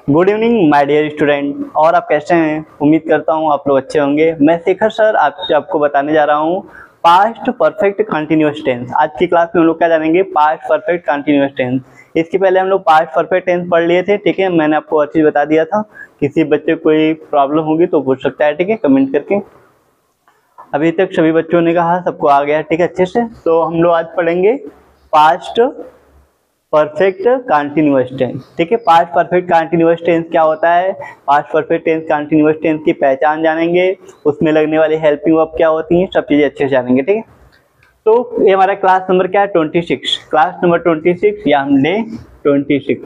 Good evening my dear student. और आप कैसे हैं? उम्मीद करता हूँ आप लोग अच्छे होंगे। मैं शेखर सर आपको बताने जा रहा हूँ पास्ट परफेक्ट कंटिन्यूअस टेंस। आज की क्लास में हम लोग क्या जानेंगे? Past perfect continuous tense. इसके पहले हम लोग पास्ट परफेक्ट टेंस पढ़ लिए थे, ठीक है। मैंने आपको अच्छी बता दिया था। किसी बच्चे को कोई प्रॉब्लम होगी तो पूछ सकता है, ठीक है, कमेंट करके। अभी तक सभी बच्चों ने कहा सबको आ गया, ठीक है, अच्छे से। तो हम लोग आज पढ़ेंगे पास्ट परफेक्ट कंटिन्यूअस टेंस, ठीक है। पास्ट परफेक्ट कंटिन्यूअस टेंस क्या होता है? Past perfect tense continuous tense की पहचान जानेंगे, उसमें लगने वाली हेल्पिंग वर्ब क्या होती हैं, सब चीजें अच्छे से जानेंगे, ठीक है। तो ये हमारा क्लास नंबर क्या है? 26। क्लास नंबर 26 या हम डे 26।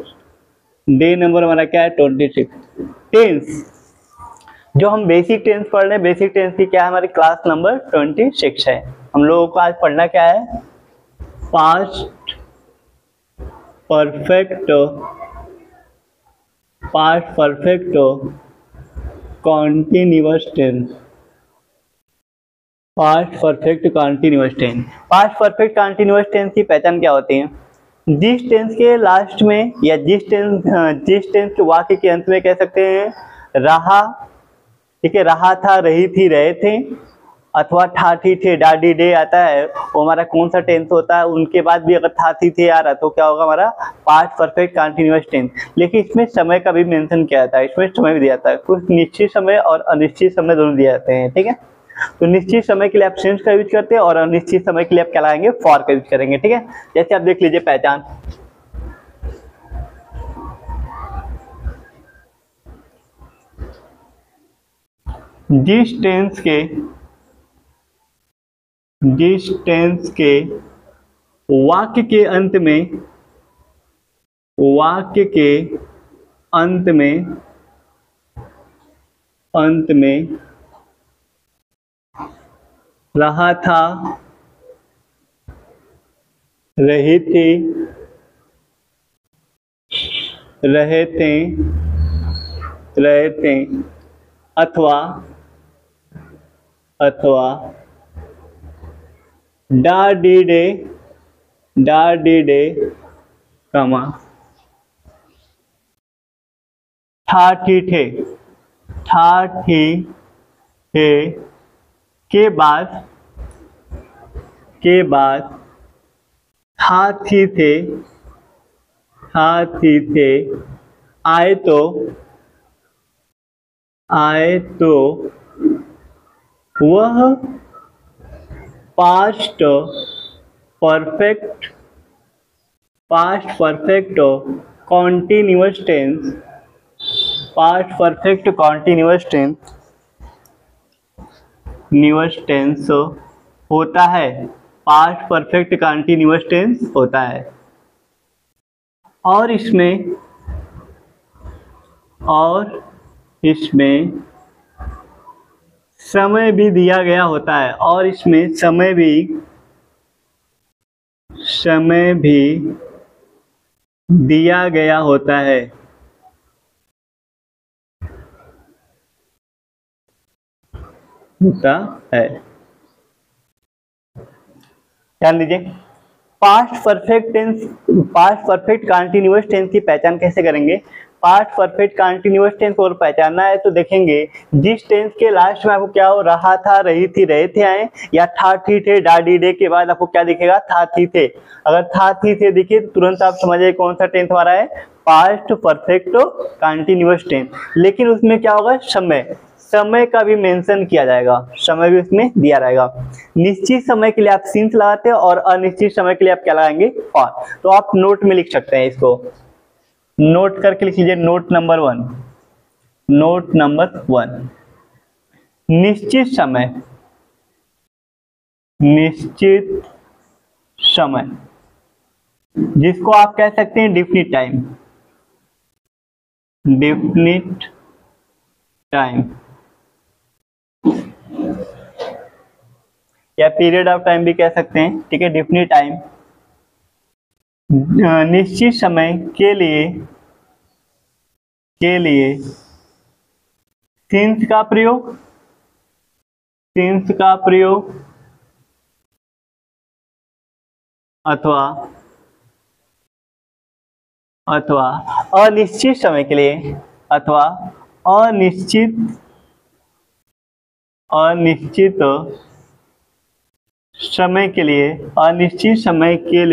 डे नंबर हमारा क्या है? 26। टेंस जो हम बेसिक टेंस पढ़ रहे हैं, बेसिक टेंस की क्या है? हमारी क्लास नंबर 26 है। हम लोगों को आज पढ़ना क्या है? Past perfect continuous tense. Past perfect continuous tense. Past perfect continuous tense की पहचान क्या होती है? जिस टेंस के लास्ट में या जिस टेंस के वाक्य के अंत में कह सकते हैं रहा, ठीक है, रहा था, रही थी, रहे थे, अथवा था, थी, थे, डाडी, डे आता है, वो हमारा कौन सा टेंस होता है? उनके बाद भी अगर था, थी, थे आ रहा तो क्या होगा? हमारा पास्ट परफेक्ट कंटिन्यूअस टेंस। लेकिन इसमें समय का भी मेंशन किया जाता है, इसमें समय भी दिया जाता है। कुछ निश्चित समय और अनिश्चित समय दोनों दिए जाते हैं, ठीक है। तो निश्चित समय के लिए आप सिंस का यूज करते हैं और अनिश्चित समय के लिए आप क्या लगाएंगे? फॉर का यूज करेंगे, ठीक है। जैसे आप देख लीजिए पहचान। जिस टेंस के वाक्य के अंत में रहा था, रही थी, रहे थे, अथवा डा डी डे कमा था, थी, थे के बाद था, थी, थे आए तो वह past perfect continuous tense. Past perfect continuous tense होता है। पास्ट परफेक्ट कॉन्टिन्यूअस टेंस होता है और इसमें समय भी दिया गया होता है, और इसमें समय भी दिया गया होता है। ध्यान दीजिए। पास्ट परफेक्ट कंटिन्यूअस टेंस की पहचान कैसे करेंगे? पास्ट परफेक्ट कंटिन्यूअस टेंस को पहचानना है तो देखेंगे जिस टेंस के लास्ट में आपको क्या हो? रहा था, रही थी, रहे थे आए, या था, थी, थे, डाडी, डे के बाद आपको क्या दिखेगा? था, थी, थे। अगर था, थी, थे दिखे तो तुरंत आप समझिए कौन सा टेंस हमारा है? Past perfect continuous tense. लेकिन उसमें क्या होगा? समय का भी मेंशन किया जाएगा, समय भी उसमें दिया रहेगा। निश्चित समय के लिए आप सिंस लगाते हैं और अनिश्चित समय के लिए आप क्या लगाएंगे? फॉर। तो आप नोट में लिख सकते हैं, इसको नोट करके लिख लीजिए। Note number 1। निश्चित समय जिसको आप कह सकते हैं डेफिनिट टाइम या पीरियड ऑफ टाइम भी कह सकते हैं, ठीक है। डेफिनिट टाइम निश्चित समय के लिए सिंस का प्रयोग अथवा अनिश्चित समय के लिए अथवा अनिश्चित समय के लिए, अनिश्चित समय के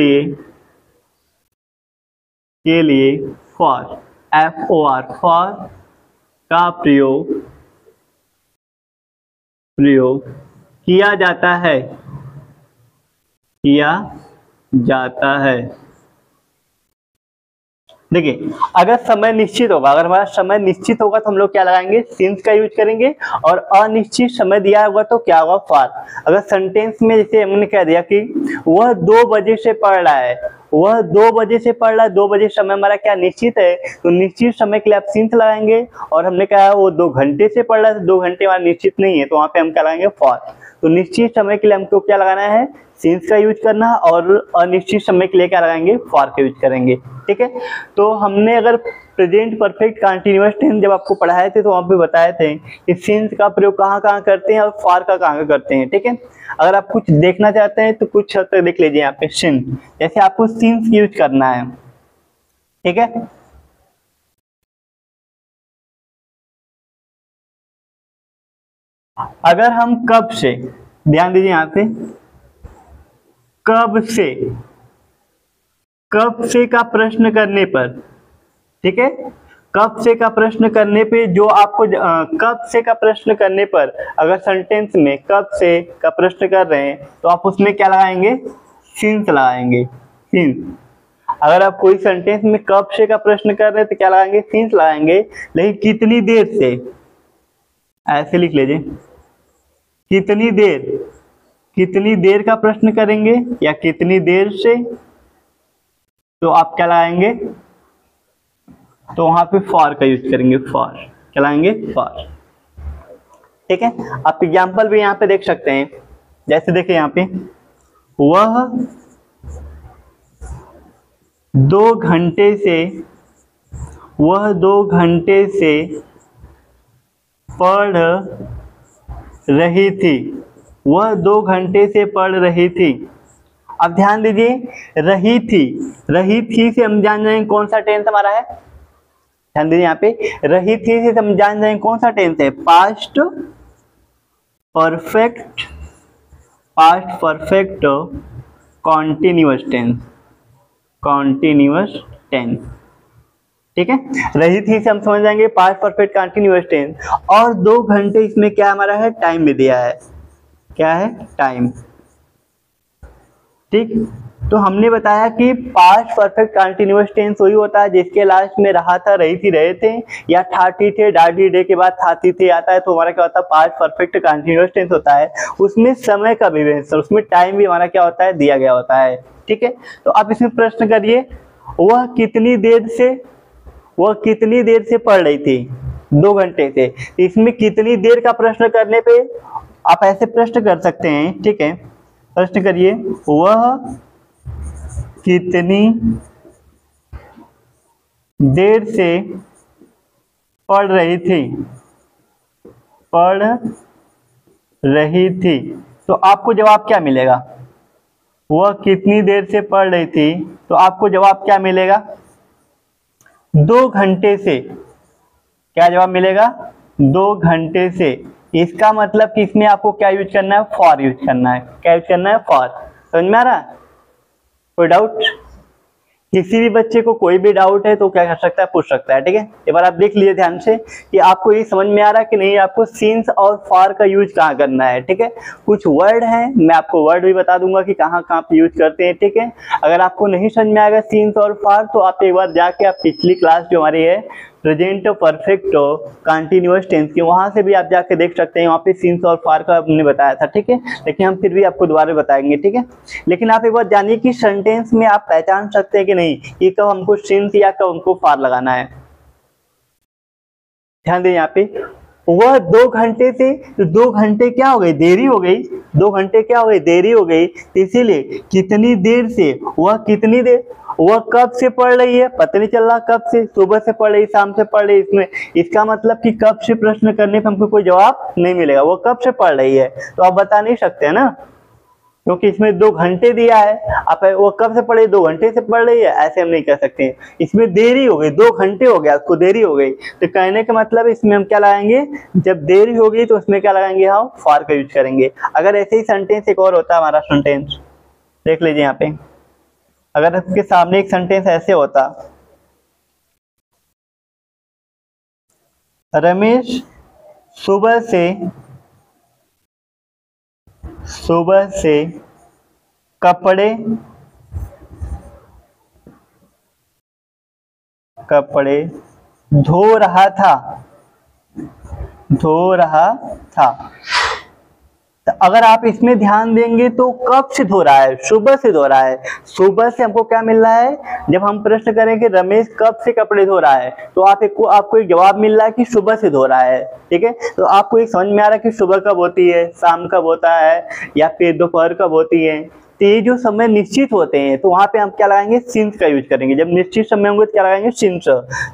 लिए फॉर, FOR फॉर का प्रयोग किया जाता है। देखिए, अगर समय निश्चित होगा, अगर हमारा समय निश्चित होगा तो हम लोग क्या लगाएंगे, सिंस का यूज करेंगे, और अनिश्चित समय दिया होगा तो क्या होगा, फॉर। अगर सेंटेंस में जैसे हमने कह दिया कि वह 2 बजे से पढ़ रहा है, वह 2 बजे से पढ़ रहा है, 2 बजे समय हमारा क्या निश्चित है, तो निश्चित समय के लिए आप सिंस लगाएंगे। और हमने कहा वो 2 घंटे से पढ़ रहा है, 2 घंटे हमारा निश्चित नहीं है, तो वहां पे हम क्या लगाएंगे, फॉर। तो निश्चित समय के लिए हमको क्या लगाना है, सिंस का यूज करना, और अनिश्चित समय के लिए क्या लगाएंगे, फॉर का यूज करेंगे। ठीक है, तो हमने अगर प्रेजेंट परफेक्ट कंटीन्यूअस टेंस जब आपको पढ़ाए थे तो वहां पे बताए थे कि सिंस का प्रयोग कहाँ कहाँ करते हैं और फॉर का कहाँ करते हैं। ठीक है, अगर आप कुछ देखना चाहते हैं तो कुछ हद तक देख लीजिए यहाँ पे सिंस, जैसे आपको सिंस यूज करना है। ठीक है, अगर हम कब से, ध्यान दीजिए यहाँ पे, कब से का प्रश्न करने पर, ठीक है, कब से का प्रश्न करने पे जो आपको कब से का प्रश्न करने पर, अगर सेंटेंस में कब से का प्रश्न कर रहे हैं तो आप उसमें क्या लगाएंगे, सिंस लगाएंगे, सिंस। अगर आप कोई सेंटेंस में कब से का प्रश्न कर रहे हैं तो क्या लगाएंगे, सिंस लगाएंगे। लेकिन कितनी देर से, ऐसे लिख लीजिए, कितनी देर का प्रश्न करेंगे या कितनी देर से, तो आप क्या लगाएंगे, तो वहां पे फॉर का यूज करेंगे, फॉर क्या लगाएंगे, फॉर। ठीक है, आप एग्जाम्पल भी यहाँ पे देख सकते हैं, जैसे देखिए यहाँ पे, वह 2 घंटे से पढ़ रही थी, वह 2 घंटे से पढ़ रही थी। अब ध्यान दीजिए, रही थी से हम जान जाएंगे कौन सा टेंस हमारा है। ध्यान दीजिए यहाँ पे, रही थी से हम जान जाएंगे कौन सा टेंस है, पास्ट परफेक्ट कॉन्टिन्यूअस टेंस। ठीक है, रही थी से हम समझ जाएंगे पास्ट परफेक्ट कंटीन्यूअस टेंस। और 2 घंटे इसमें क्या हमारा है, टाइम भी दिया है, क्या है, टाइम। ठीक, तो हमने बताया कि पास्ट परफेक्ट कंटीन्यूअस टेंस वही होता है जिसके लास्ट में रहा था, रही थी, रहे थे, या ठाठी थे, डाढ़ी डे के बाद थाती थे आता है, तो हमारा क्या होता है, पास्ट परफेक्ट कंटीन्यूअस टेंस होता है। उसमें समय का भी मेंशन, उसमें टाइम भी हमारा क्या होता है, दिया गया होता है। ठीक है, तो आप इसमें प्रश्न करिए, वह कितनी देर से पढ़ रही थी, 2 घंटे से। इसमें कितनी देर का प्रश्न करने पे आप ऐसे प्रश्न कर सकते हैं। ठीक है, प्रश्न करिए, वह कितनी देर से पढ़ रही थी, तो आपको जवाब क्या मिलेगा, वह कितनी देर से पढ़ रही थी, तो आपको जवाब क्या मिलेगा, 2 घंटे से। क्या जवाब मिलेगा, 2 घंटे से। इसका मतलब कि इसमें आपको क्या यूज करना है, फॉर यूज करना है। क्या यूज करना है, फॉर। समझ में आ रहा है, कोई डाउट? किसी भी बच्चे को कोई भी डाउट है तो क्या कर सकता है, पूछ सकता है। ठीक है, एक बार आप देख लीजिए ध्यान से कि आपको ये समझ में आ रहा है कि नहीं, आपको सिंस और फॉर का यूज कहाँ करना है। ठीक है, कुछ वर्ड हैं, मैं आपको वर्ड भी बता दूंगा कि कहाँ कहाँ पे यूज करते हैं। ठीक है, अगर आपको नहीं समझ में आएगा सिंस और फॉर तो आप एक बार जाके आप पिछली क्लास जो हमारी है प्रेजेंट परफेक्ट कंटीन्यूअस टेंस की, वहां से भी आप जाके देख सकते हैं, वहां पे सिंस और फॉर का हमने बताया था। ठीक है, लेकिन हम फिर भी आपको दोबारा बताएंगे। ठीक है, लेकिन आप एक बार जानिए कि सेंटेंस में आप पहचान सकते हैं कि नहीं कि कब हमको सिंस या कब हमको फॉर लगाना है। ध्यान दें यहाँ पे, वह 2 घंटे से, तो 2 घंटे क्या हो गई, देरी हो गई। 2 घंटे क्या हो गई, देरी हो गई। इसीलिए कितनी देर से, वह कितनी देर, वह कब से पढ़ रही है, पता नहीं चल रहा कब से, सुबह से पढ़ रही, शाम से पढ़ रही। इसमें इसका मतलब कि कब से प्रश्न करने पर हमको कोई जवाब नहीं मिलेगा, वो कब से पढ़ रही है तो आप बता नहीं सकते है ना। क्योंकि इसमें 2 घंटे दिया है। आप वो कब से पढ़े, 2 घंटे से पढ़ रही है, ऐसे हम नहीं कह सकते। इसमें देरी हो गई, 2 घंटे हो गया, उसको देरी हो गई, तो कहने का मतलब इसमें हम क्या लगाएंगे, जब देरी होगी तो उसमें क्या लगाएंगे, हम फॉर का यूज करेंगे। अगर ऐसे ही सेंटेंस एक और होता है हमारा सेंटेंस, देख लीजिए यहाँ पे, अगर आपके सामने एक सेंटेंस ऐसे होता, रमेश सुबह से कपड़े धो रहा था। तो अगर आप इसमें ध्यान देंगे तो कब से धो रहा है, सुबह से धो रहा है। सुबह से हमको क्या मिल रहा है, जब हम प्रश्न करें कि रमेश कब से कपड़े धो रहा है, तो आपको एक जवाब मिल रहा है कि सुबह से धो रहा है। ठीक है, तो आपको एक समझ में आ रहा है कि सुबह कब होती है, शाम कब होता है, या फिर दोपहर कब होती है। तो ये जो समय निश्चित होते हैं तो वहां पे हम क्या लगाएंगे, सिंस का यूज करेंगे। जब निश्चित समय होंगे तो क्या लगाएंगे, सिंस।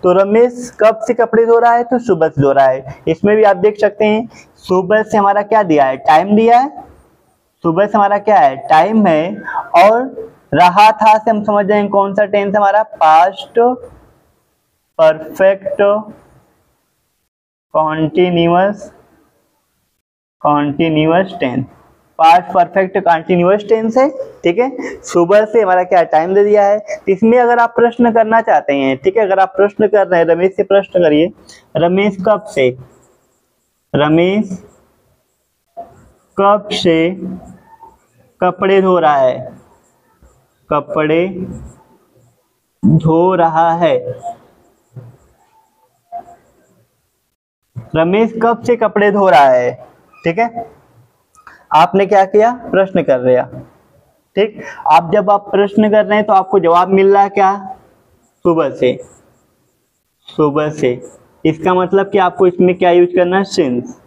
तो रमेश कब से कपड़े धो रहा है, तो सुबह से धो रहा है। इसमें भी आप देख सकते हैं सुबह से हमारा क्या दिया है, टाइम दिया है। सुबह से हमारा क्या है, टाइम है। और रहा था से हम समझ जाएंगे कौन सा टेंस हमारा, past perfect continuous tense, past perfect continuous tense है। ठीक है, सुबह से हमारा क्या टाइम दे दिया है। इसमें अगर आप प्रश्न करना चाहते हैं, ठीक है, अगर आप प्रश्न कर रहे हैं, रमेश से प्रश्न करिए, रमेश कब से कपड़े धो रहा है, रमेश कब से कपड़े धो रहा है। ठीक है, आपने क्या किया, प्रश्न कर रहे हैं। ठीक, जब आप प्रश्न कर रहे हैं तो आपको जवाब मिल रहा है क्या, सुबह से। इसका मतलब कि आपको इसमें क्या यूज करना है, सिंस।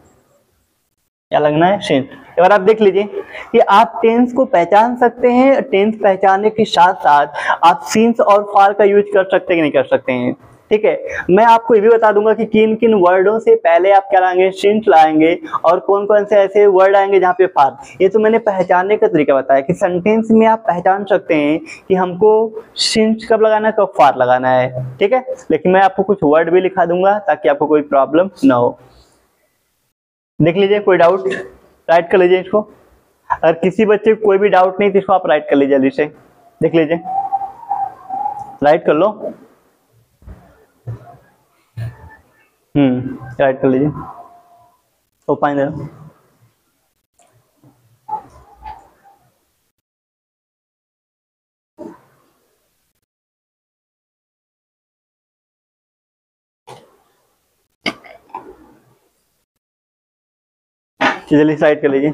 क्या लगना है, सिंस। एक बार आप देख लीजिए कि आप टेंस को पहचान सकते हैं, टेंस पहचानने के साथ साथ आप सिंस और फॉर का यूज कर सकते हैं कि नहीं कर सकते हैं। ठीक है, मैं आपको ये भी बता दूंगा कि किन किन वर्डों से पहले आप क्या लाएंगे, सिंस लाएंगे, और कौन कौन से ऐसे वर्ड आएंगे जहाँ पे फॉर। ये तो मैंने पहचानने का तरीका बताया कि सेंटेंस में आप पहचान सकते हैं कि हमको सिंस कब लगाना है, कब फॉर लगाना है। ठीक है, लेकिन मैं आपको कुछ वर्ड भी लिखा दूंगा ताकि आपको कोई प्रॉब्लम ना हो। देख लीजिए, कोई डाउट, राइट कर लीजिए इसको। अगर किसी बच्चे को कोई भी डाउट नहीं तो इसको आप राइट कर लीजिए जल्दी से, देख लीजिए, राइट कर लो। राइट कर लीजिए, तो फाइन। जल्दी राइट कर लीजिए।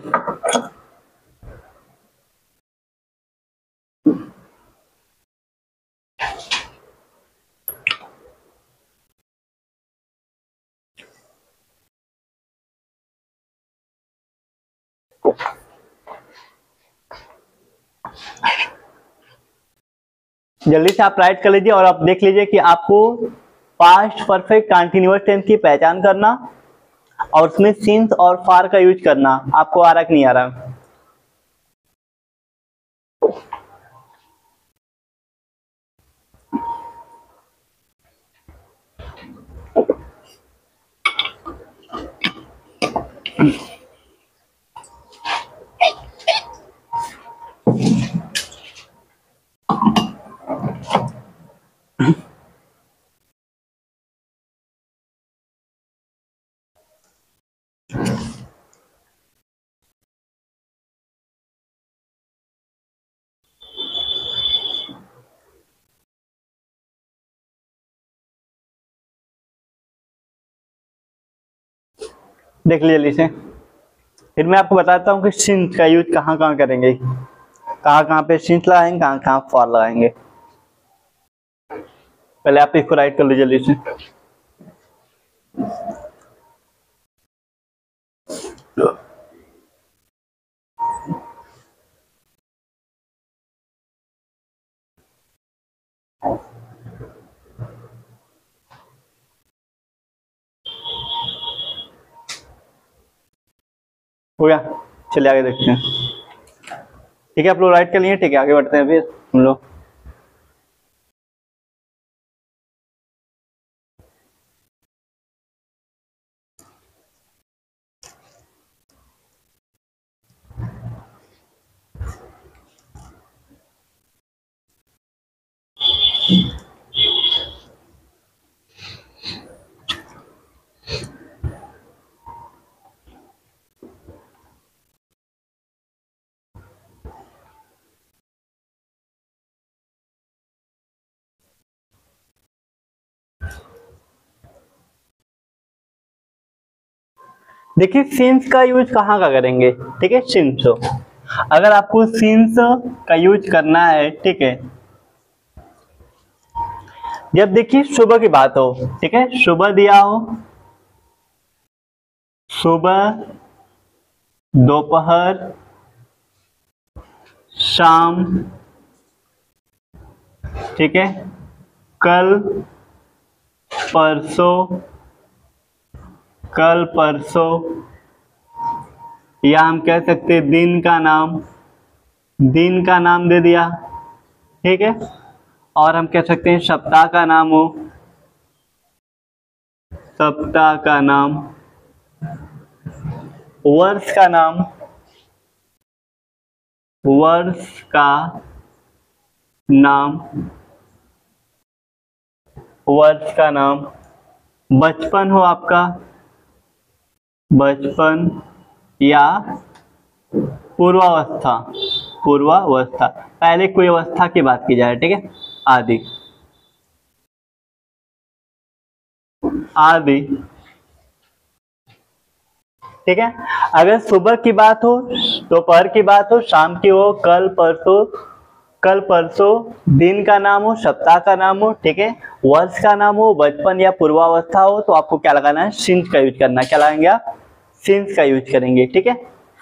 जल्दी से आप राइट कर लीजिए और आप देख लीजिए कि आपको पास्ट परफेक्ट कंटीन्यूअस टेंस की पहचान करना और उसमें सिंस और फॉर का यूज करना आपको आ रहा कि नहीं आ रहा। देख लीजिए जल्दी से, फिर मैं आपको बताता हूँ कि सिंस का यूज कहाँ कहाँ करेंगे, कहाँ कहाँ पे सिंस लगाएंगे, कहाँ कहाँ फॉर लगाएंगे। पहले आप इसको राइट कर लीजिए जल्दी से। हो गया, चलिए आगे देखते हैं। ठीक है, आप लोग राइट कर लिए, ठीक है आगे बढ़ते हैं फिर हम लोग। देखिए सिंस का यूज कहाँ का करेंगे, ठीक है, सिंस। अगर आपको सिंस का यूज करना है, ठीक है, जब देखिए सुबह की बात हो, ठीक है, सुबह दिया हो, सुबह, दोपहर, शाम, ठीक है, कल, परसों, कल परसों, या हम कह सकते हैं दिन का नाम, दिन का नाम दे दिया, ठीक है, और हम कह सकते हैं सप्ताह का नाम हो, सप्ताह का नाम, वर्ष का नाम, वर्ष का नाम, वर्ष का नाम, बचपन हो आपका, बचपन, या पूर्वावस्था, पूर्वावस्था, पहले कोई अवस्था की बात की जाए, ठीक है, आदि, आदि, ठीक है। अगर सुबह की बात हो, दोपहर की बात हो, शाम की हो, कल परसों, कल परसों, दिन का नाम हो, सप्ताह का नाम हो, ठीक है, वर्ष का नाम हो, बचपन या पूर्वावस्था हो, तो आपको क्या लगाना है, सिंस का यूज करना है। क्या लगाएंगे आप, सिंस का यूज करेंगे, ठीक है।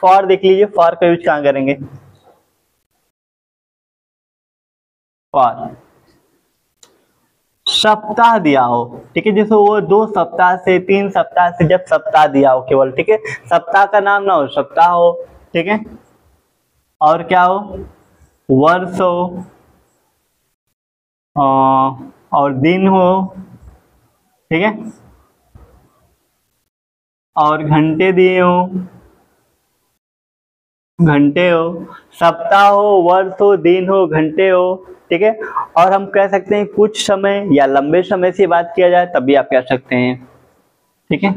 फॉर देख लीजिए, फॉर का यूज कहाँ करेंगे, फॉर, सप्ताह दिया हो, ठीक है, जैसे वो 2 सप्ताह से 3 सप्ताह से, जब सप्ताह दिया हो केवल, ठीक है, सप्ताह का नाम ना हो, सप्ताह हो, ठीक है, और क्या हो, वर्ष हो, और दिन हो, ठीक है, और घंटे दिए हो, घंटे हो, सप्ताह हो, वर्ष हो, दिन हो, घंटे हो, ठीक है, और हम कह सकते हैं कुछ समय या लंबे समय से बात किया जाए तब भी आप कह सकते हैं, ठीक है,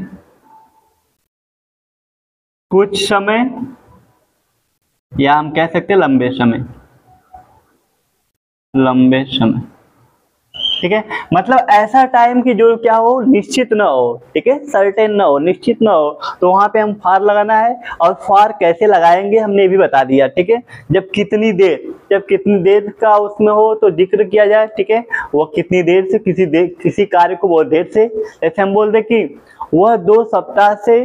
कुछ समय, या हम कह सकते हैं लंबे समय, लंबे समय, ठीक है, मतलब ऐसा टाइम की जो क्या हो, निश्चित ना हो, ठीक है, सर्टेन ना हो, निश्चित ना हो, तो वहां पे हम फार लगाना है। और फार कैसे लगाएंगे हमने भी बता दिया, ठीक है, जब कितनी देर, जब कितनी देर का उसमें हो तो जिक्र किया जाए, ठीक है, वो कितनी देर से, किसी कार्य को बहुत देर से, ऐसे हम बोल दे कि वह 2 सप्ताह से,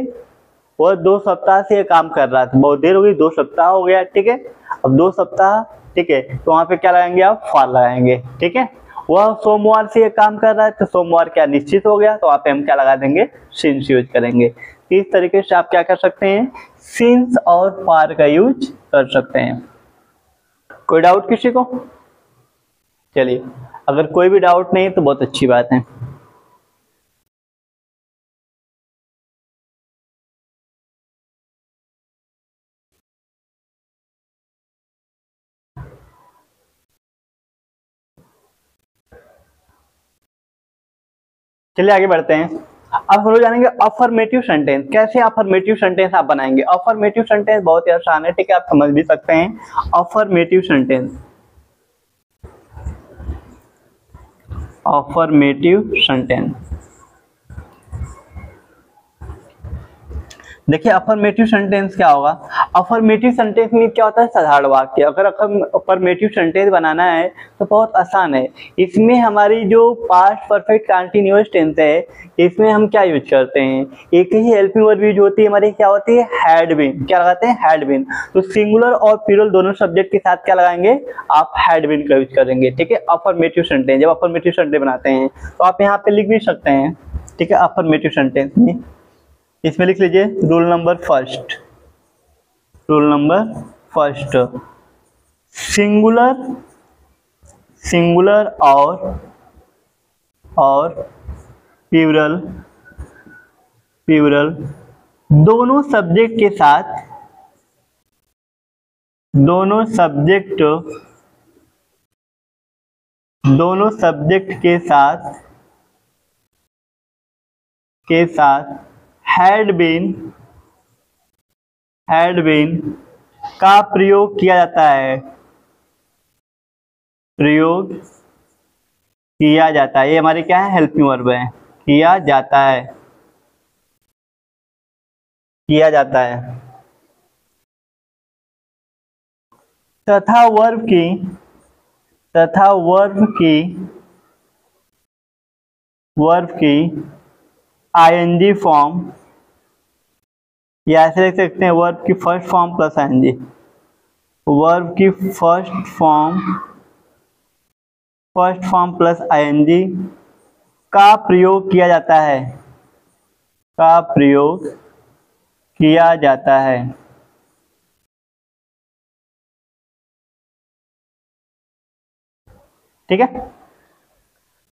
वह 2 सप्ताह से ये काम कर रहा था, बहुत देर हो गई, 2 सप्ताह हो गया, ठीक है, अब 2 सप्ताह, ठीक है, तो वहां पे क्या लगाएंगे आप, फार लगाएंगे, ठीक है। वह सोमवार से ये काम कर रहा है तो सोमवार क्या निश्चित हो गया, तो आप हम क्या लगा देंगे, सिंस यूज करेंगे। इस तरीके से आप क्या कर सकते हैं, सिंस और फार का यूज कर सकते हैं। कोई डाउट किसी को, चलिए, अगर कोई भी डाउट नहीं तो बहुत अच्छी बात है। चलिए आगे बढ़ते हैं। अब हम लोग जानेंगे अफर्मेटिव सेंटेंस, कैसे अफर्मेटिव सेंटेंस आप बनाएंगे। अफर्मेटिव सेंटेंस बहुत ही आसान है, ठीक है, आप समझ भी सकते हैं। अफर्मेटिव सेंटेंस, अफर्मेटिव सेंटेंस, देखिए अफर्मेटिव सेंटेंस क्या होगा। अफर्मेटिव सेंटेंस में क्या होता है, साधारण वाक्य। अगर अफर्मेटिव सेंटेंस बनाना है तो बहुत आसान है। इसमें हमारी जो पास्ट परफेक्ट कंटीन्यूअस टेंस है, इसमें हम क्या यूज करते हैं, एक ही हेल्पिंग वर्ब यूज होती है हमारी, क्या होती है, हैड बीन। क्या लगाते हैं, हैड बीन। तो सिंगुलर और प्लूरल दोनों सब्जेक्ट के साथ क्या लगाएंगे, आप हैड बीन का यूज करेंगे, ठीक है। अफर्मेटिव सेंटेंस, जब अफर्मेटिव सेंटेंस बनाते हैं तो आप यहाँ पे लिख भी सकते हैं, ठीक है, अफर्मेटिव सेंटेंस में इसमें लिख लीजिए rule number first, rule number first, singular singular और प्लूरल प्लूरल दोनों सब्जेक्ट के साथ दोनों सब्जेक्ट के साथ हैड बीन का प्रयोग किया जाता है, प्रयोग किया जाता है। ये हमारे क्या है, हेल्पिंग वर्ब है, किया जाता है, किया जाता है। तथा वर्ब की आईएनजी फॉर्म, या ऐसे लिख सकते हैं वर्ब की first form plus ING, verb की फर्स्ट फॉर्म प्लस आईएनजी का प्रयोग किया जाता है, का प्रयोग किया जाता है। ठीक है,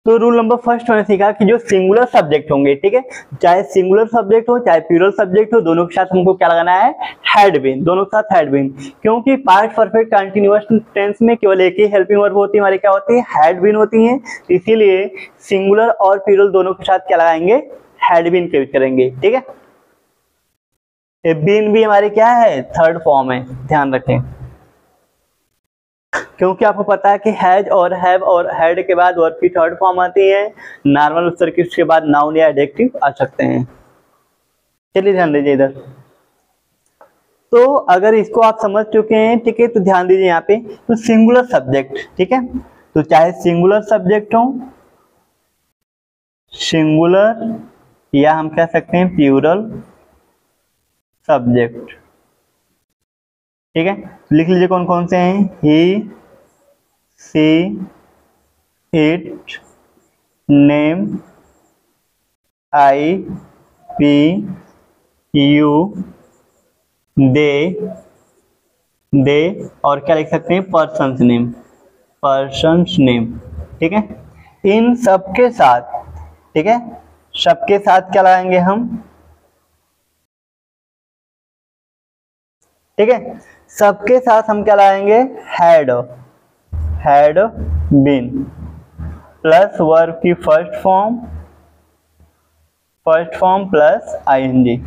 तो रूल नंबर फर्स्ट मैंने सीखा कि जो सिंगुलर सब्जेक्ट होंगे, ठीक है, चाहे सिंगुलर सब्जेक्ट हो चाहे प्लूरल सब्जेक्ट हो, दोनों के साथ हमको क्या लगाना है, हैड बीन, दोनों के साथ हैड बीन। क्योंकि पास्ट परफेक्ट कंटीन्यूअस टेंस में केवल एक ही हेल्पिंग वर्ब होती है, हमारी क्या होती है, हैड बीन होती है। इसीलिए सिंगुलर और प्लूरल दोनों के साथ क्या लगाएंगे, हैड बीन का यूज करेंगे। ठीक है, बीन भी हमारी क्या है, थर्ड फॉर्म है, ध्यान रखें। क्योंकि आपको पता है कि हैज और हैव और हैड के बाद वर्ब की थर्ड फॉर्म आती है, नॉर्मल उत्तर की उसके बाद नाउन या एडजेक्टिव आ सकते हैं। चलिए ध्यान दीजिए इधर। तो अगर इसको आप समझ चुके हैं, ठीक है, तो ध्यान दीजिए यहाँ पे, तो सिंगुलर सब्जेक्ट, ठीक है, तो चाहे सिंगुलर सब्जेक्ट हो, सिंगुलर या हम कह सकते हैं प्लूरल सब्जेक्ट, ठीक है, लिख लीजिए कौन कौन से हैं, he, she, it, name, I, we, you, they और क्या लिख सकते हैं, पर्सन्स नेम, ठीक है। इन सबके साथ, ठीक है, सबके साथ क्या लगाएंगे हम, ठीक है, सबके साथ हम क्या लगाएंगे, हैड बीन प्लस वर्ब की फर्स्ट फॉर्म प्लस आईएनजी।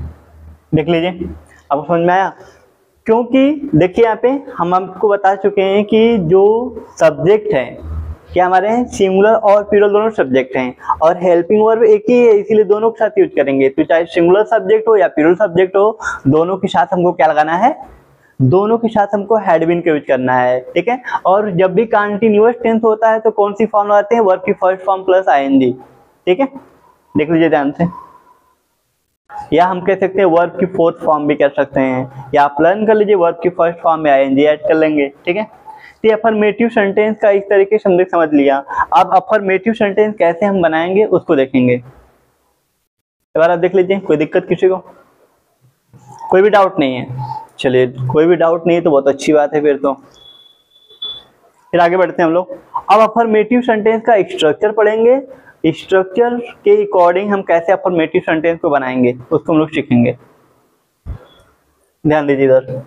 देख लीजिए, आपको समझ में आया। क्योंकि देखिए यहाँ पे हम आपको बता चुके हैं कि जो सब्जेक्ट है क्या हमारे सिंगुलर और प्लूरल दोनों सब्जेक्ट हैं, और हेल्पिंग वर्ब एक ही है, इसीलिए दोनों के साथ यूज करेंगे। तो चाहे सिंगुलर सब्जेक्ट हो या प्लूरल सब्जेक्ट हो, दोनों के साथ हमको क्या लगाना है, दोनों के साथ हमको हैड बीन का यूज करना है। ठीक है, और जब भी कंटीन्यूअस टेंस होता है तो कौन सी फॉर्म लगाते हैं, वर्ब की फर्स्ट फॉर्म प्लस आईएनजी। ठीक है, देख लीजिए ध्यान से, या हम कह सकते हैं वर्ब की फोर्थ फॉर्म भी कर सकते हैं, या आप लर्न कर लीजिए वर्ब की फर्स्ट फॉर्म में आईएनजी ऐड कर लेंगे। ठीक है, तो अफर्मेटिव सेंटेंस का इस तरीके से हमने समझ लिया। अब अफर्मेटिव सेंटेंस कैसे हम बनाएंगे उसको देखेंगे। एक बार आप देख लीजिए, कोई दिक्कत किसी को, कोई भी डाउट नहीं है। चलिए, कोई भी डाउट नहीं है तो बहुत अच्छी बात है, फिर आगे बढ़ते हैं हम लोग। अब अफर्मेटिव सेंटेंस का स्ट्रक्चर पढ़ेंगे, स्ट्रक्चर के अकॉर्डिंग हम कैसे अफर्मेटिव सेंटेंस को बनाएंगे उसको हम लोग सीखेंगे। ध्यान दीजिए इधर।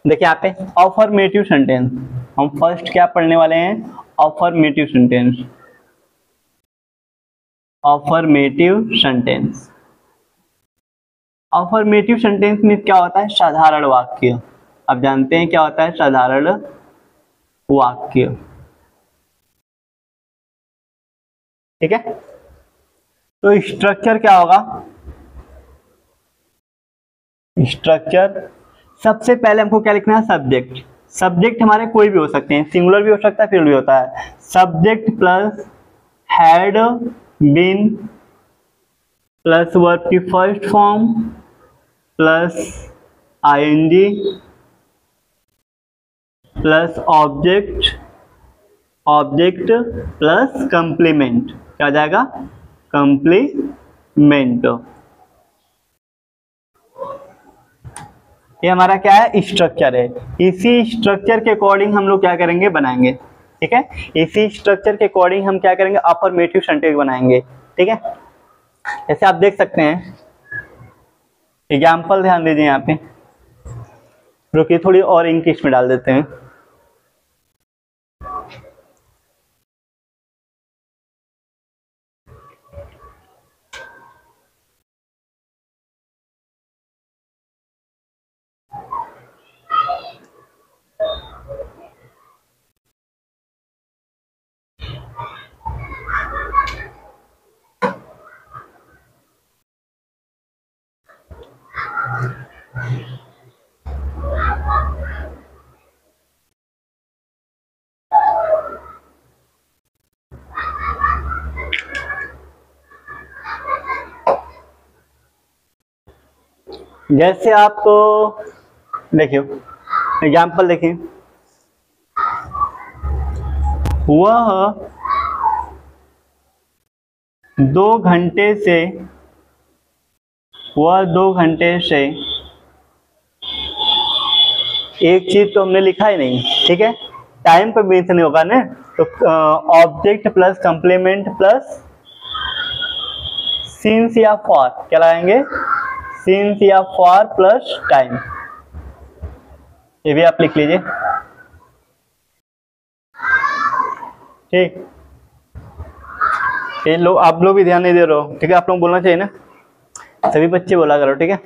देखिए यहाँ पे अफर्मेटिव सेंटेंस, हम फर्स्ट क्या पढ़ने वाले हैं, affirmative sentence. Affirmative sentence, affirmative sentence में क्या होता है, साधारण वाक्य। आप जानते हैं क्या होता है साधारण वाक्य। ठीक है, तो स्ट्रक्चर क्या होगा, स्ट्रक्चर सबसे पहले हमको क्या लिखना है, सब्जेक्ट। सब्जेक्ट हमारे कोई भी हो सकते हैं, सिंगुलर भी हो सकता है, प्लूरल भी होता है। Subject plus had been plus verb की first form plus I N G plus object plus complement, क्या आ जाएगा? कंप्लीमेंट। ये हमारा क्या है? स्ट्रक्चर है। इसी स्ट्रक्चर के अकॉर्डिंग हम लोग क्या करेंगे? बनाएंगे। ठीक है, इसी स्ट्रक्चर के अकॉर्डिंग हम क्या करेंगे? अफर्मेटिव सेंटेंस बनाएंगे। ठीक है, जैसे आप देख सकते हैं एग्जाम्पल, ध्यान दीजिए यहाँ पे। रुकिए, थोड़ी और इंग्लिश में डाल देते हैं। जैसे आप देखिए एग्जाम्पल देखिए, वह 2 घंटे से एक चीज तो हमने लिखा ही नहीं। ठीक है, टाइम पर मेंशन होगा ना, तो object plus complement plus since या फॉर, क्या लगाएंगे? सिंस या फॉर प्लस टाइम। ये भी आप लिख लीजिए। ठीक, ये लोग, आप लोग भी ध्यान नहीं दे रहे हो। ठीक है, आप लोग बोलना चाहिए ना, सभी बच्चे बोला करो। ठीक है,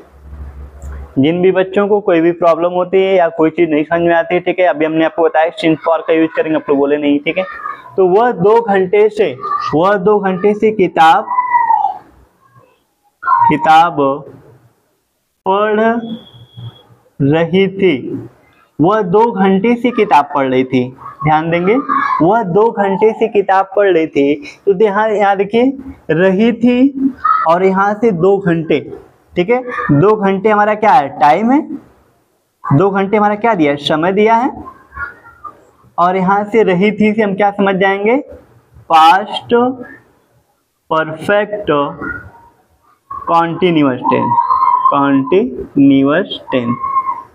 जिन भी बच्चों को कोई भी प्रॉब्लम होती है या कोई चीज नहीं समझ में आती है, ठीक है, अभी हमने आपको बताया सिंस फॉर का यूज करेंगे, आप लोग बोले नहीं। ठीक है, तो वह 2 घंटे से किताब पढ़ रही थी। वह 2 घंटे से किताब पढ़ रही थी। ध्यान देंगे, वह 2 घंटे से किताब पढ़ रही थी। तो यहाँ देखिए, रही थी और यहाँ से 2 घंटे। ठीक है, 2 घंटे हमारा क्या है? टाइम है। 2 घंटे हमारा क्या दिया है? समय दिया है। और यहाँ से रही थी से हम क्या समझ जाएंगे? Past perfect continuous tense.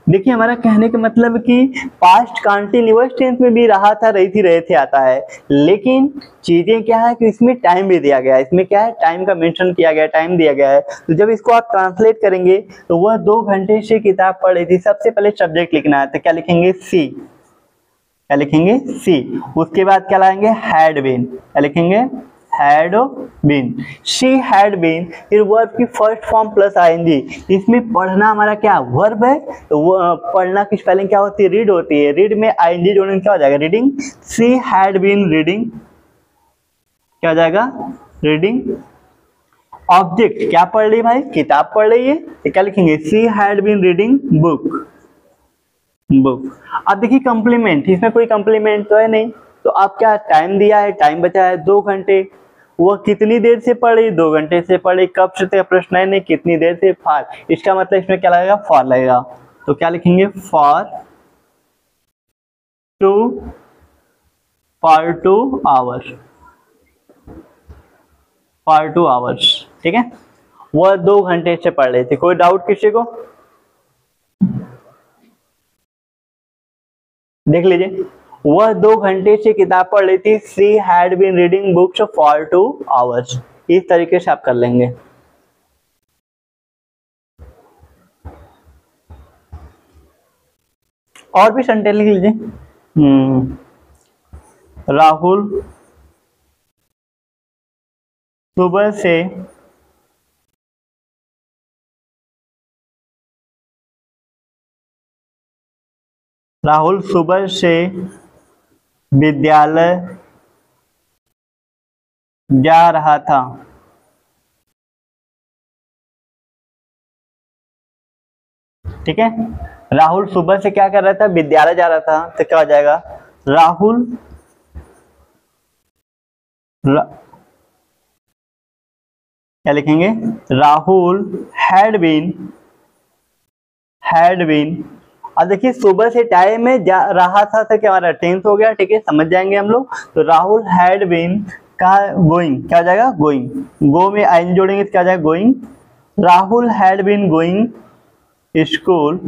देखिए, हमारा कहने का मतलब कि पास्ट कॉन्टिन्यूअस टेंस में भी रहा था, रही थी, रहे थे आता है, लेकिन चीजें क्या है कि इसमें टाइम भी दिया गया है। इसमें क्या है? टाइम का मेंशन किया गया है, टाइम दिया गया है। तो जब इसको आप ट्रांसलेट करेंगे तो वह 2 घंटे से किताब पढ़ रही थी। सबसे पहले सब्जेक्ट लिखना है, तो क्या लिखेंगे? सी। क्या लिखेंगे? सी। उसके बाद क्या लाएंगे? Had been. क्या लिखेंगे? Had been. She had been, फिर वर्ब की फर्स्ट फॉर्म प्लस आईएनजी। इसमें पढ़ना हमारा क्या? वर्ब है। तो वो पढ़ना की स्पेलिंग क्या होती है? रीड होती है। रीड में आईएनजी जोड़ने क्या हो जाएगा? Reading. She had been reading, क्या हो जाएगा? रीडिंग। ऑब्जेक्ट क्या पढ़ रही है भाई? किताब पढ़ रही है, तो क्या लिखेंगे? She had been reading book. अब देखिए कंप्लीमेंट, इसमें कोई कंप्लीमेंट तो है नहीं, तो आप क्या? टाइम दिया है, टाइम बचा है 2 घंटे। वो कितनी देर से पढ़ी? 2 घंटे से पढ़ी। कब से? प्रश्न है नहीं, कितनी देर से? फॉर। इसका मतलब इसमें क्या लगेगा? फॉर लगेगा। तो क्या लिखेंगे? For 2 hours. ठीक है, वह 2 घंटे से पढ़ रही थी। कोई डाउट किसी को? देख लीजिए, वह 2 घंटे से किताब पढ़ रही थी। She had been reading books for 2 hours. इस तरीके से आप कर लेंगे। और भी सेंटेंस लिख लीजिए। राहुल सुबह से विद्यालय जा रहा था। ठीक है, राहुल सुबह से क्या कर रहा था? विद्यालय जा रहा था। तो क्या हो जाएगा? क्या लिखेंगे, राहुल हैड बीन। अब देखिए सुबह से टाइम में जा रहा था तो क्या हमारा टेंस हो गया, ठीक है, समझ जाएंगे हम लोग। तो राहुल हैड बीन का गोइंग क्या हो जाएगा, गोइंग, गो में आई जोड़ेंगे तो क्या हो जाएगा, going. Rahul had been going school,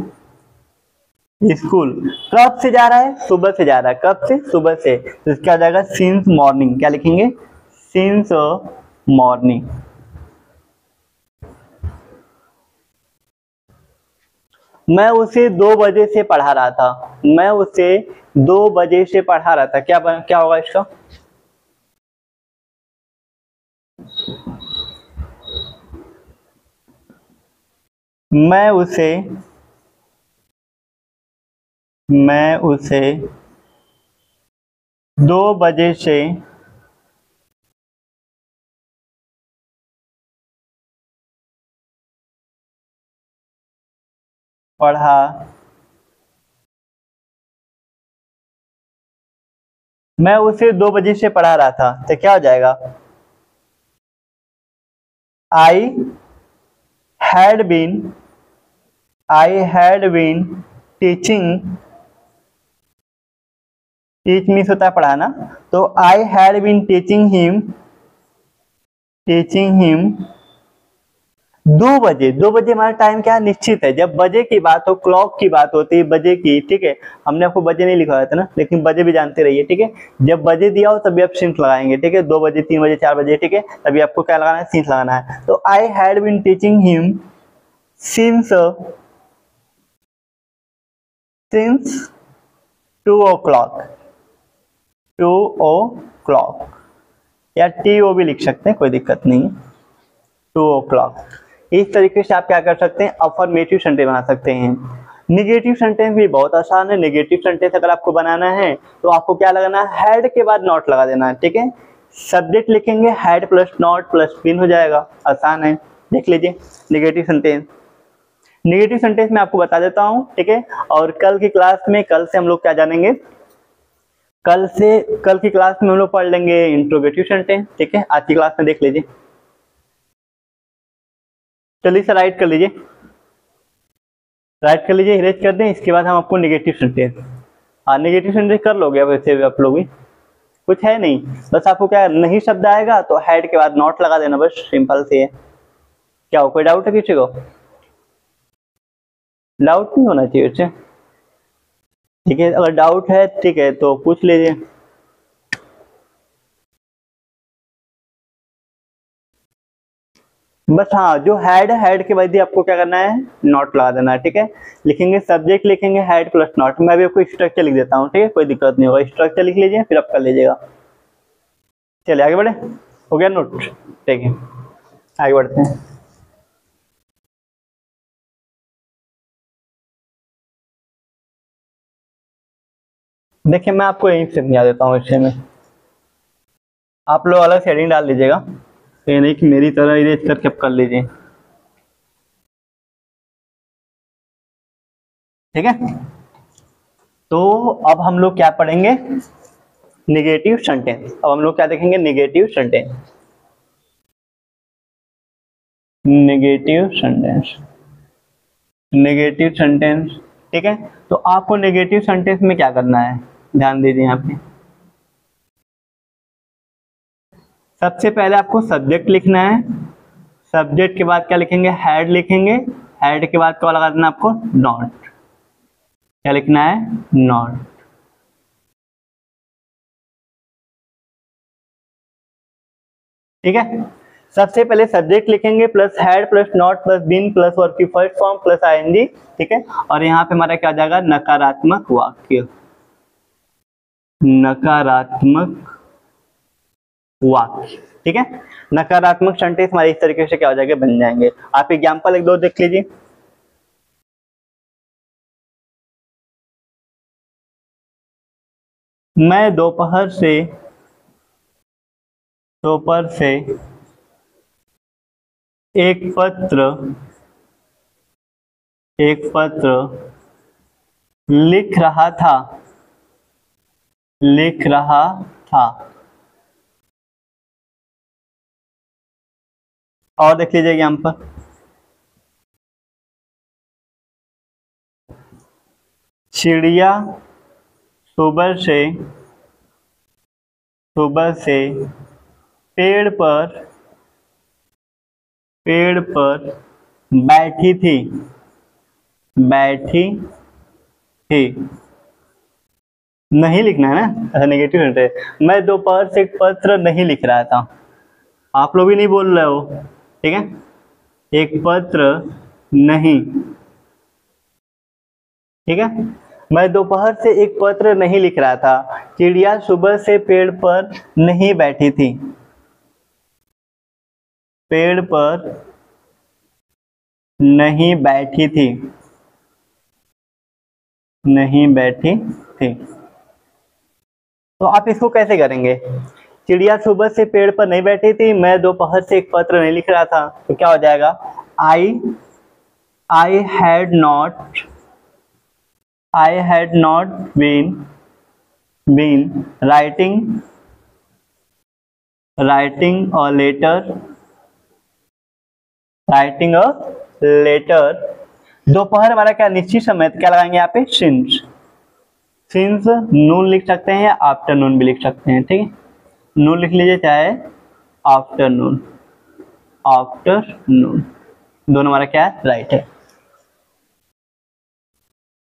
school कब से जा रहा है, सुबह से जा रहा है, कब से, सुबह से, तो इसका हो जाएगा सिंस मॉर्निंग। क्या लिखेंगे, सिंस मॉर्निंग। मैं उसे 2 बजे से पढ़ा रहा था, मैं उसे 2 बजे से पढ़ा रहा था, क्या होगा इसका, मैं उसे 2 बजे से पढ़ा, मैं उसे 2 बजे से पढ़ा रहा था, तो क्या हो जाएगा, I had been teaching, teach means होता है पढ़ाना, तो I had been teaching him 2 बजे हमारा टाइम क्या निश्चित है, जब बजे की बात हो, क्लॉक की बात होती है, बजे की, ठीक है, हमने आपको बजे नहीं लिखवाया था ना, लेकिन बजे भी जानते रहिए, ठीक है, जब बजे दिया हो तभी आप सिंस लगाएंगे, ठीक है, 2 बजे, 3 बजे, 4 बजे, ठीक है, तभी आपको क्या लगाना है, सिंस लगाना है। तो I had been teaching him since 2 o'clock, 2 o'clock, या TO भी लिख सकते हैं, कोई दिक्कत नहीं है, 2 o'clock। इस तरीके से आप क्या कर सकते हैं, अफर्मेटिव सेंटेंस बना सकते हैं। निगेटिव सेंटेंस भी बहुत आसान है। निगेटिव सेंटेंस अगर आपको बनाना है तो आपको क्या लगाना है, हैड के बाद नॉट लगा देना है, ठीक है, सब्जेक्ट लिखेंगे, had plus not plus been हो जाएगा, आसान है, देख लीजिए निगेटिव सेंटेंस। निगेटिव सेंटेंस मैं आपको बता देता हूँ, ठीक है, और कल की क्लास में, कल से हम लोग क्या जानेंगे, कल की क्लास में हम लोग पढ़ लेंगे इंट्रोगेटिव सेंटेंस, ठीक है, आज की क्लास में देख लीजिए। चलिए सर राइट कर लीजिए, इरेज कर दें, इसके बाद हम आपको निगेटिव सेंटेंस, हाँ निगेटिव सेंटेंस कर लोगे अब, वैसे आप लोग भी कुछ है नहीं, बस आपको क्या नहीं शब्द आएगा तो हैड के बाद नॉट लगा देना, बस सिंपल से है। क्या हो, कोई डाउट है किसी को, डाउट नहीं होना चाहिए उससे, ठीक है, अगर डाउट है ठीक है तो पूछ लीजिए। बस हाँ, जो हैड के बाद ही आपको क्या करना है, नॉट लगा देना है, ठीक है, लिखेंगे सब्जेक्ट, लिखेंगे हैड प्लस नॉट। मैं भी आपको स्ट्रक्चर लिख देता हूँ, ठीक है, कोई दिक्कत नहीं होगा, स्ट्रक्चर लिख लीजिए फिर आप कर लीजिएगा। चलिए आगे बढ़े, हो गया नोट, ठीक है, आगे बढ़ते हैं। देखिए मैं आपको यहीं से समझा देता हूँ, इससे में आप लोग अलग हेडिंग डाल लीजिएगा, तो ये नहीं कि मेरी तरह इरेज करके आप कर लीजिए, ठीक है। तो अब हम लोग क्या पढ़ेंगे, निगेटिव सेंटेंस। अब हम लोग क्या देखेंगे, negative sentence, negative sentence, negative sentence, ठीक है। तो आपको निगेटिव सेंटेंस में क्या करना है, ध्यान दीजिए यहाँ पे, सबसे पहले आपको सब्जेक्ट लिखना है, सब्जेक्ट के बाद क्या लिखेंगे, हैड लिखेंगे, हैड के बाद क्या लगा देना आपको, नॉट, क्या लिखना है, नॉट, ठीक है। सबसे पहले सब्जेक्ट लिखेंगे plus had plus not plus been plus verb की फर्स्ट फॉर्म प्लस आईएनजी, ठीक है, और यहाँ पे हमारा क्या जाएगा, नकारात्मक वाक्य, नकारात्मक वाक्य, ठीक है। नकारात्मक सेंटेंस हमारे इस तरीके से क्या हो जाएंगे, बन जाएंगे। आप एग्जाम्पल एक दो देख लीजिए, मैं दोपहर से एक पत्र लिख रहा था, और देख लीजिए यहाँ पर, चिड़िया सुबह से पेड़ पर बैठी थी। नहीं लिखना है ना, नेगेटिव है। मैं दोपहर से एक पत्र नहीं लिख रहा था। आप लोग भी नहीं बोल रहे हो, ठीक है। एक पत्र नहीं, ठीक है। मैं दोपहर से एक पत्र नहीं लिख रहा था। चिड़िया सुबह से पेड़ पर नहीं बैठी थी। पेड़ पर नहीं बैठी थी। तो आप इसको कैसे करेंगे? चिड़िया सुबह से पेड़ पर नहीं बैठी थी, मैं दोपहर से एक पत्र नहीं लिख रहा था, तो क्या हो जाएगा? I had not been writing a letter। दोपहर हमारा क्या निश्चित समय, क्या लगाएंगे यहाँ पे? सिंस नून लिख सकते हैं, आफ्टरनून भी लिख सकते हैं, ठीक है। नून लिख लीजिए, चाहे आफ्टरनून, दोनों हमारा क्या है? राइट है।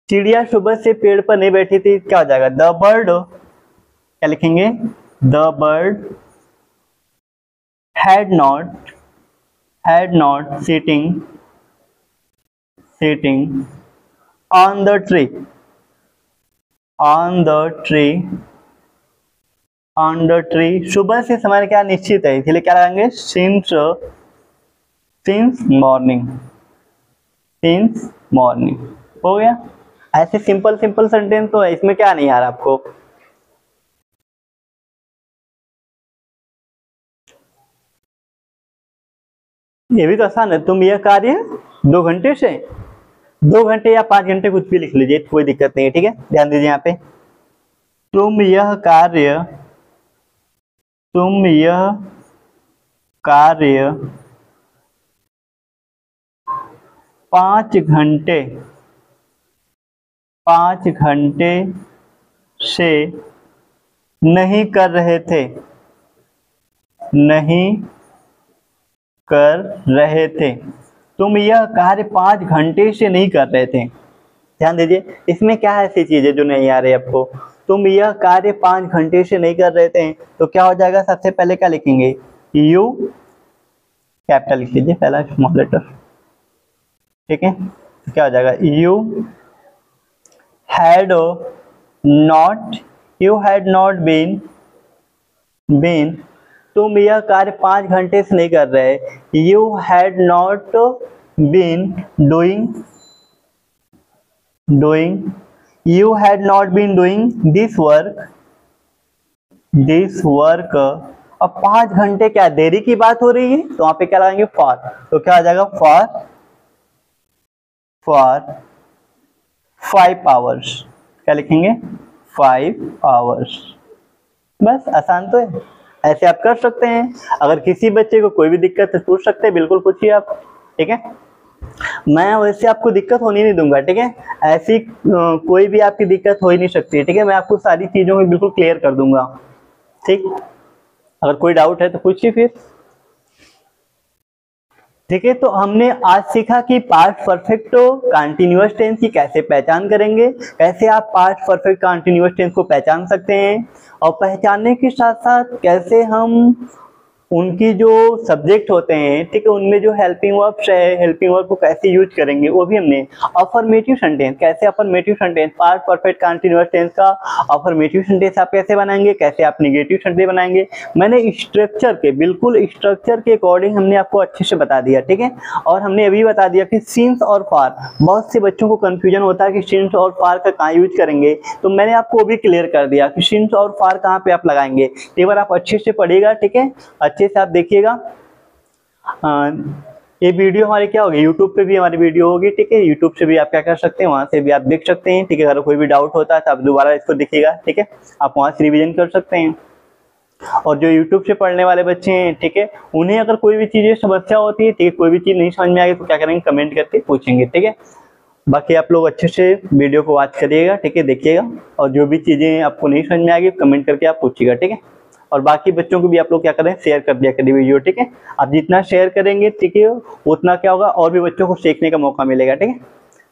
चिड़िया सुबह से पेड़ पर नहीं बैठी थी, क्या हो जाएगा? द बर्ड, क्या लिखेंगे? The bird had not sitting on the tree। सुबह से समय क्या निश्चित है, इसलिए क्या लगाएंगे? since morning। हो गया। ऐसे सिंपल सेंटेंस तो है, इसमें क्या नहीं आ रहा आपको? ये भी तो आसान है। तुम यह कार्य 2 घंटे से, 2 घंटे या 5 घंटे कुछ भी लिख लीजिए, कोई दिक्कत नहीं है, ठीक है। ध्यान दीजिए यहाँ पे, तुम यह कार्य 5 घंटे से नहीं कर रहे थे। तुम यह कार्य 5 घंटे से नहीं कर रहे थे। ध्यान दीजिए, इसमें क्या ऐसी चीज है जो नहीं आ रही आपको? तुम यह कार्य 5 घंटे से नहीं कर रहे थे, तो क्या हो जाएगा? सबसे पहले क्या लिखेंगे? यू, कैपिटल लिख लीजिए, पहला स्मॉल लेटर, ठीक है। तो क्या हो जाएगा? यू हैड नॉट बीन, तुम यह कार्य 5 घंटे से नहीं कर रहे। You had not been doing this work. अब 5 घंटे क्या देरी की बात हो रही है, तो वहां पे क्या लगाएंगे? फॉर। तो क्या हो जाएगा? For 5 hours. क्या लिखेंगे? 5 आवर्स। बस, आसान तो है, ऐसे आप कर सकते हैं। अगर किसी बच्चे को कोई भी दिक्कत है पूछ सकते हैं, बिल्कुल पूछिए आप, ठीक है। मैं वैसे आपको दिक्कत होने नहीं दूंगा, ठीक है। ऐसी कोई भी आपकी दिक्कत हो ही नहीं सकती है, ठीक है। मैं आपको सारी चीजों को बिल्कुल क्लियर कर दूंगा, ठीक। अगर कोई डाउट है तो पूछिए फिर, ठीक है। तो हमने आज सीखा कि पास्ट परफेक्ट कंटीन्यूअस टेंस की कैसे पहचान करेंगे, कैसे आप पास्ट परफेक्ट कंटीन्यूअस टेंस को पहचान सकते हैं, और पहचानने के साथ साथ कैसे हम उनकी जो सब्जेक्ट होते हैं, ठीक है, उनमें जो हेल्पिंग वर्ब्स है, हेल्पिंग वर्ब को कैसे यूज करेंगे वो भी हमने। अफर्मेटिव सेंटेंस, कैसे affirmative sentence, past perfect continuous tense का अफर्मेटिव सेंटेंस आप कैसे बनाएंगे, कैसे आप नेगेटिव सेंटेंस बनाएंगे, मैंने स्ट्रक्चर के, बिल्कुल स्ट्रक्चर के अकॉर्डिंग हमने आपको अच्छे से बता दिया, ठीक है। और हमने अभी बता दिया कि सिंस और फॉर, बहुत से बच्चों को कंफ्यूजन होता है कि सिंस और फॉर का कहाँ यूज करेंगे, तो मैंने आपको वो भी क्लियर कर दिया कि सिंस और फॉर कहाँ पे आप लगाएंगे। एक बार आप अच्छे से पढ़िएगा, ठीक है, अच्छे से आप देखिएगा। ये वीडियो हमारी क्या होगी, यूट्यूब पे भी हमारी वीडियो होगी, ठीक है। यूट्यूब से भी आप क्या कर सकते हैं, वहां से भी आप देख सकते हैं, ठीक है। अगर कोई भी डाउट होता है तो आप दोबारा इसको देखिएगा, ठीक है, आप वहां से रिवीजन कर सकते हैं। और जो यूट्यूब से पढ़ने वाले बच्चे हैं, ठीक है, उन्हें अगर कोई भी चीज़ें समस्या होती है, ठीक है, कोई भी चीज़ नहीं समझ में आ गई तो क्या करेंगे, कमेंट करके पूछेंगे, ठीक है। बाकी आप लोग अच्छे से वीडियो को वॉच करिएगा, ठीक है, देखिएगा, और जो भी चीज़ें आपको नहीं समझ में आ गई कमेंट करके आप पूछिएगा, ठीक है। और बाकी बच्चों को भी आप लोग क्या करें, शेयर कर दिया करिए वीडियो, ठीक है। आप जितना शेयर करेंगे, ठीक है, उतना क्या होगा, और भी बच्चों को सीखने का मौका मिलेगा, ठीक है।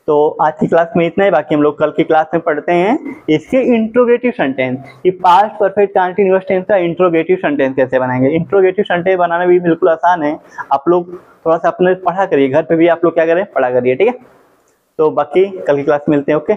तो आज की क्लास में इतना ही, बाकी हम लोग कल की क्लास में पढ़ते हैं इसके इंट्रोगेटिव सेंटेंस, कि पास्ट परफेक्ट कंटीन्यूअस टेंस का इंट्रोगेटिव सेंटेंस कैसे बनाएंगे। इंट्रोगेटिव सेंटेंस बनाना भी बिल्कुल आसान है, आप लोग थोड़ा सा अपने पढ़ा करिए, घर पे भी आप लोग क्या करें, पढ़ा करिए, ठीक है। तो बाकी कल की क्लास में मिलते हैं, ओके।